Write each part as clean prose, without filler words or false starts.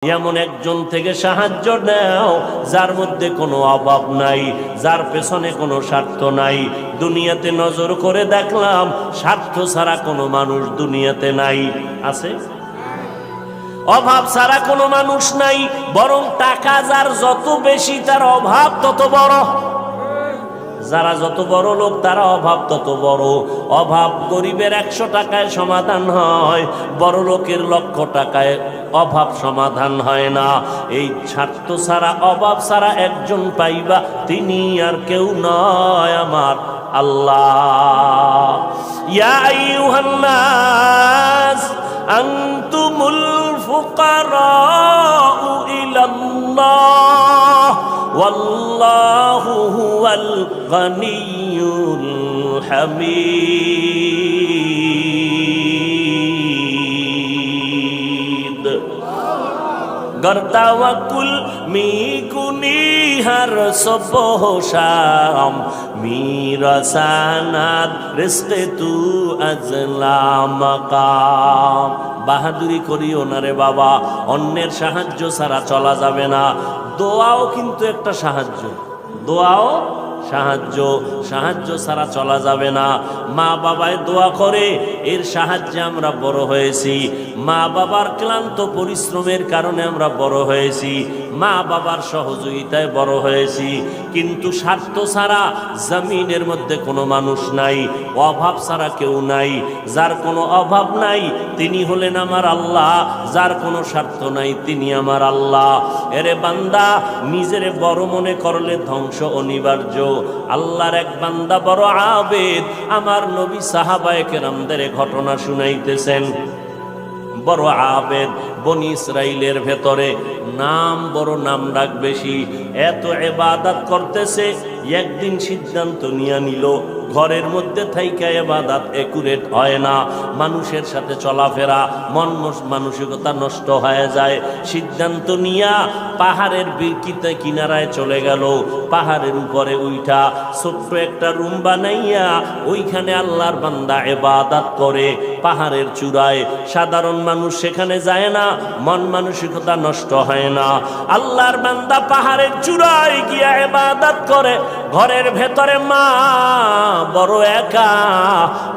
এমন একজন থেকে সাহায্য নাও যার মধ্যে কোনো অভাব নাই, যার পেছনে কোনো স্বার্থ নাই। দুনিয়াতে নজর করে দেখলাম স্বার্থ ছাড়া কোনো মানুষ দুনিয়াতে নাই। আছে? অভাব ছাড়া কোনো মানুষ নাই, বরং টাকা যার যত বেশি তার অভাব তত বড়। যারা যত বড় লোক তারা অভাব তত বড়। অভাব গরিবের 100 টাকায় সমাধান হয়, বড় লোকের 1,00,000 টাকায় অভাব সমাধান হয় না। এই স্বার্থ ছাড়া অভাব ছাড়া একজন পাইবা, তিনি আর কেউ নয়, আমার আল্লাহ। ইয়া আইয়ুহান নাস আনতুমুল ফুকারাউ ইলাল্লাহ ওয়াল্লাহু হুয়াল গনিয়্যুল হামিদ। गर तवक्कुल मी कुनी हर सुबह शाम मेरा सनद रिज़्क़ तू अज़ला मकाम। বাহাদুরি করিও না রে বাবা, অন্যের সাহায্য ছাড়া চলা যাবে না। দোয়াও কিন্তু একটা সাহায্য, দোয়াও সাহায্য, সাহায্য ছাড়া চলা যাবে না। মা বাবায় দোয়া করে, এর সাহায্যে আমরা বড় হয়েছি। মা বাবার ক্লান্ত পরিশ্রমের কারণে আমরা বড় হয়েছি, মা বাবার সহযোগিতায় বড় হয়েছি। কিন্তু স্বার্থ ছাড়া জমিনের মধ্যে কোনো মানুষ নাই, অভাব ছাড়া কেউ নাই। যার কোনো অভাব নাই তিনি হলেন আমার আল্লাহ, যার কোনো স্বার্থ নাই তিনি আমার আল্লাহ। এরে বান্দা, নিজেরে বড় মনে করলে ধ্বংস অনিবার্য। আল্লাহর এক বান্দা বড় আবেদ, আমার নবী সাহাবায়ে কেরামদের ঘটনা শুনাইতেছেন। বড় আবেদ, বনি ইসরাইলের ভেতরে নাম বড়, নাম ডাক বেশি, এত ইবাদত করতেছে। একদিন সিদ্ধান্ত নিয়ে নিল, ঘরের মধ্যে থাইকা ইবাদত একুরেট হয় না, মানুষের সাথে চলাফেরা, মন মানসিকতা নষ্ট হয়ে যায়। সিদ্ধান্ত নিয়া পাহাড়ের বিকিতে কিনারায় চলে গেল। পাহাড়ের উপরে উঠা ছোট্ট একটা রুম বানাইয়া ওইখানে আল্লাহর বান্দা ইবাদত করে। পাহাড়ের চূড়ায় সাধারণ মানুষ সেখানে যায় না, মন মানসিকতা নষ্ট হয় না। আল্লাহর বান্দা পাহাড়ের চূড়ায় গিয়া ইবাদত করে। ঘরের ভেতরে মা বড় একা,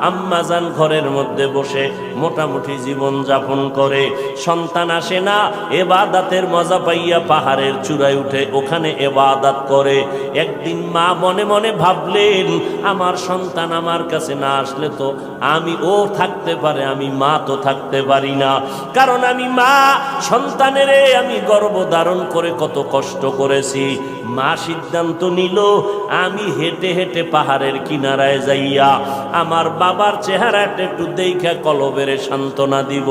আম্মাজান ঘরের মধ্যে বসে মোটামুটি জীবন যাপন করে। সন্তান আসে না, ইবাদতের মজা পাইয়া পাহাড়ের চূড়ায় উঠে ওখানে ইবাদত করে। একদিন মা মনে মনে ভাবলেন, আমার সন্তান আমার কাছে না আসলে তো আমি ও থাকতে পারে, আমি মা তো থাকতে পারি না। কারণ আমি মা, সন্তানের আমি গর্ভধারণ করে কত কষ্ট করেছি। মা সিদ্ধান্ত নিল, আমি হেঁটে হেঁটে পাহাড়ের কিনারায় যাইয়া আমার বাবার চেহারাটা একটু দেখা কলবেরে সান্ত্বনা দিব।